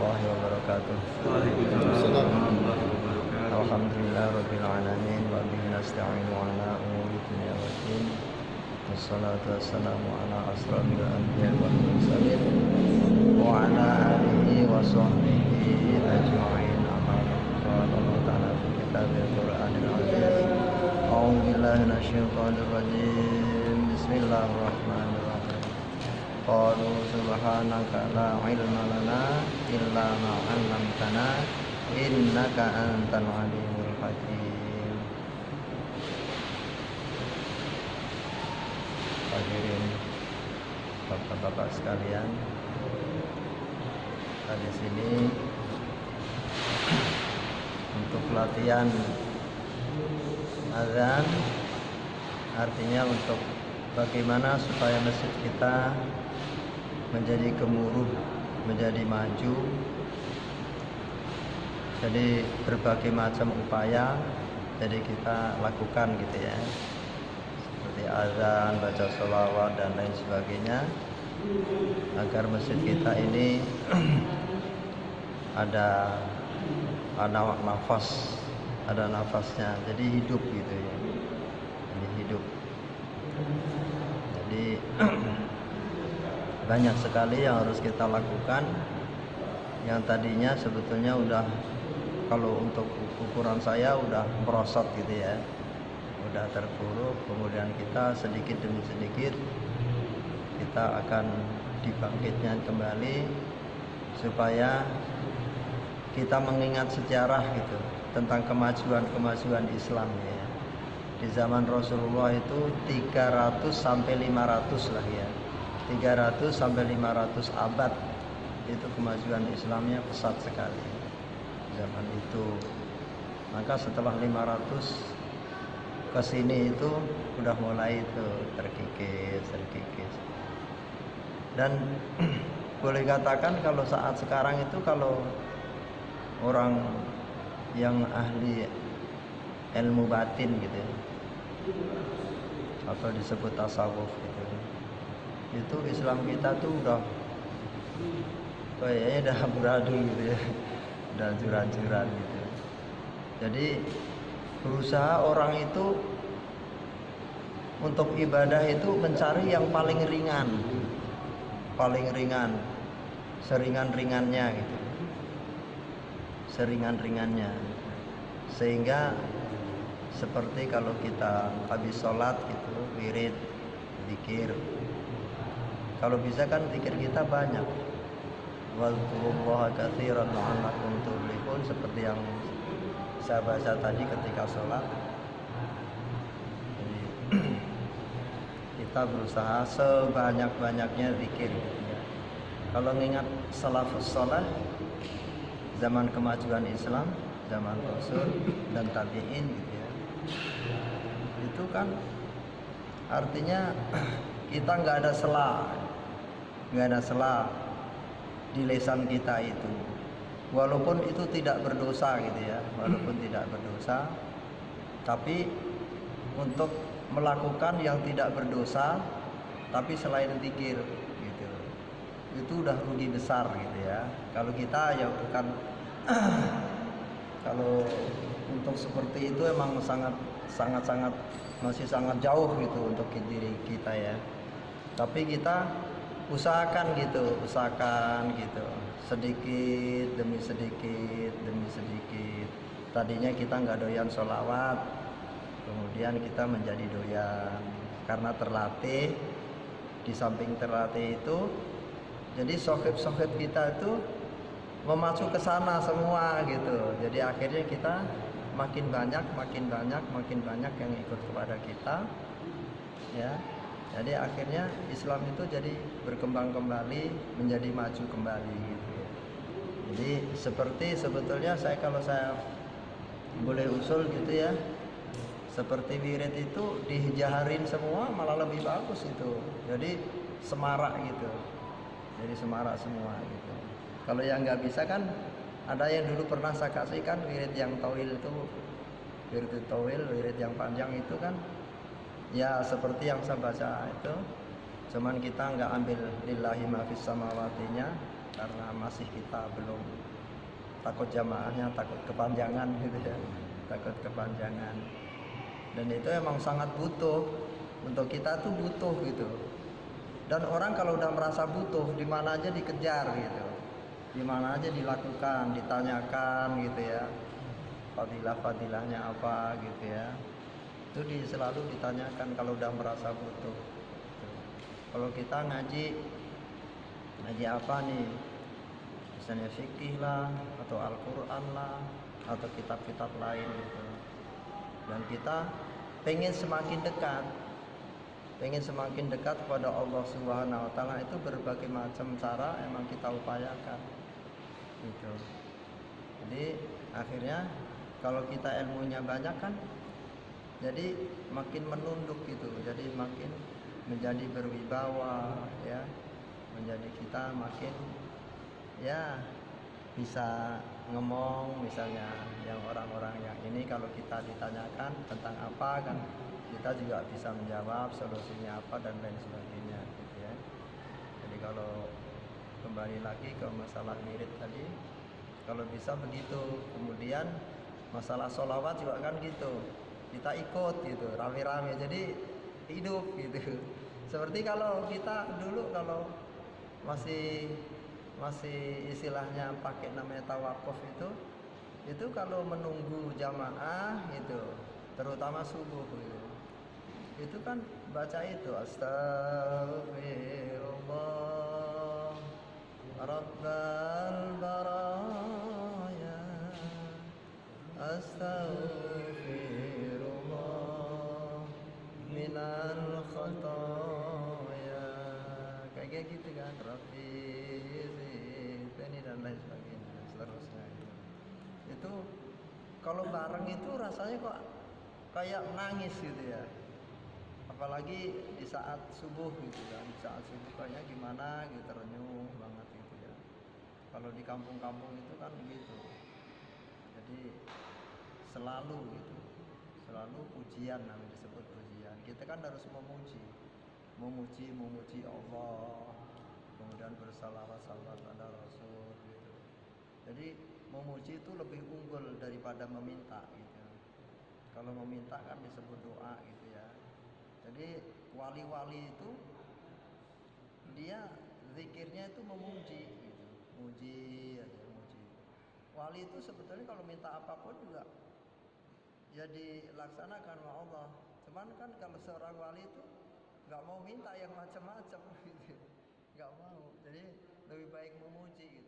warahmatullahi wabarakatuh. Waalaikumsalam. Alhamdulillahirabbil alamin wa bihi nasta'inu ala umuri dunya waddin. Wassalatu wassalamu ala asrofil anbiya'i wal mursalin wa ala alihi wa sahbihi ajma'in. Amma ba'du. Allah ta'ala fi kitabil Qur'anil aziz. A'udzu billahi minasyaitonir rajim. Bismillahirrahmanirrahim. Qalu subhanaka la ilma lana illa ma 'allamtana innaka antal alimul hakim. Hadirin bapak-bapak sekalian, di sini untuk pelatihan azan, artinya untuk bagaimana supaya masjid kita menjadi gemuruh, menjadi maju. Jadi berbagai macam upaya jadi kita lakukan gitu ya, seperti azan, baca sholawat dan lain sebagainya, agar masjid kita ini ada nafas, ada nafasnya, jadi hidup gitu ya, jadi hidup. Jadi banyak sekali yang harus kita lakukan, yang tadinya sebetulnya udah, kalau untuk ukuran saya udah merosot gitu ya, udah terpuruk. Kemudian kita sedikit demi sedikit kita akan dibangkitkan kembali, supaya kita mengingat sejarah gitu tentang kemajuan Islam ya. Di zaman Rasulullah itu 300 sampai 500 lah ya, 300 sampai 500 abad itu kemajuan Islamnya pesat sekali zaman itu. Maka setelah 500 ke sini itu udah mulai itu terkikis. Dan boleh katakan kalau saat sekarang itu, kalau orang yang ahli ilmu batin gitu ya, atau disebut tasawuf gitu, itu Islam kita tuh udah kayaknya udah amburadul gitu ya, udah curan-curan gitu. Jadi berusaha orang itu untuk ibadah itu mencari yang paling ringan, seringan-ringannya gitu, seringan-ringannya. Sehingga seperti kalau kita habis sholat gitu, wirid, zikir, kalau bisa kan zikir kita banyak, wadzurullaha katsiran la'allakum tuflihun, seperti yang saya baca tadi ketika sholat. Jadi kita berusaha sebanyak-banyaknya zikir gitu ya. Kalau mengingat salafus sholat, zaman kemajuan Islam, zaman Rasul dan tabi'in gitu ya, itu kan artinya kita nggak ada sela di lisan kita itu, walaupun itu tidak berdosa gitu ya, walaupun tidak berdosa, tapi untuk melakukan yang tidak berdosa tapi selain zikir gitu, itu udah rugi besar gitu ya. Kalau kita ya bukan kalau untuk seperti itu emang sangat masih sangat jauh gitu untuk diri kita ya. Tapi kita usahakan gitu, sedikit demi sedikit. Tadinya kita nggak doyan sholawat, kemudian kita menjadi doyan karena terlatih. Di samping terlatih itu, jadi sohib kita itu memacu ke sana semua gitu. Jadi akhirnya kita makin banyak yang ikut kepada kita ya. Jadi akhirnya Islam itu jadi berkembang kembali, menjadi maju kembali gitu. Jadi seperti sebetulnya kalau saya boleh usul gitu ya, seperti wirid itu dijaharin semua malah lebih bagus itu. Jadi semarak gitu. Jadi semarak semua gitu. Kalau yang nggak bisa kan, ada yang dulu pernah saya kasihkan wirid yang tawil itu, wirid yang panjang itu kan, ya seperti yang saya baca itu, cuman kita nggak ambil lillahi ma fis samawatinya, karena masih kita belum takut jamaahnya, takut kepanjangan gitu ya, takut kepanjangan. Dan itu emang sangat butuh, untuk kita tuh butuh gitu. Dan orang kalau udah merasa butuh, di mana aja dikejar gitu, di mana aja dilakukan, ditanyakan gitu ya, fadilah-fadilahnya apa gitu ya, itu selalu ditanyakan kalau udah merasa butuh gitu. Kalau kita ngaji apa nih, misalnya fikih lah, atau Al-Quran lah, atau kitab-kitab lain gitu, dan kita pengen semakin dekat kepada Allah Subhanahu wa Ta'ala, itu berbagai macam cara emang kita upayakan gitu. Jadi akhirnya kalau kita ilmunya banyak kan, jadi makin menunduk gitu, jadi makin menjadi berwibawa ya, menjadi kita makin ya bisa ngomong, misalnya yang orang-orang yang ini kalau kita ditanyakan tentang apa kan, kita juga bisa menjawab solusinya apa dan lain sebagainya gitu ya. Jadi kalau kembali lagi ke masalah wirid tadi, kalau bisa begitu. Kemudian masalah sholawat juga kan gitu, kita ikut gitu rame-rame, jadi hidup gitu. Seperti kalau kita dulu kalau masih istilahnya pakai namanya tawakuf, itu kalau menunggu jamaah itu, terutama subuh gitu, itu kan baca itu astagfirullah rabbal baraya, astaghfirullah minal khataya, kayak gitu kan, Rabbi zidni dan lain sebagainya dan seterusnya. Itu kalau bareng itu rasanya kok kayak menangis gitu ya, apalagi di saat subuh gitu kan, di saat subuh kayaknya gimana gitu, renyuh banget gitu ya. Kalau di kampung-kampung itu kan begitu, jadi selalu gitu, selalu pujian, namanya disebut pujian. Kita kan harus memuji Allah, kemudian bersalawat pada Rasul gitu. Jadi memuji itu lebih unggul daripada meminta gitu. Kalau meminta kan disebut doa gitu ya. Jadi wali-wali itu dia zikirnya itu memuji gitu, muji aja, muji. Wali itu sebetulnya kalau minta apapun juga jadi laksanakan sama Allah. Cuman kan kalau seorang wali itu nggak mau minta yang macam-macam gitu, nggak mau. Jadi lebih baik memuji gitu.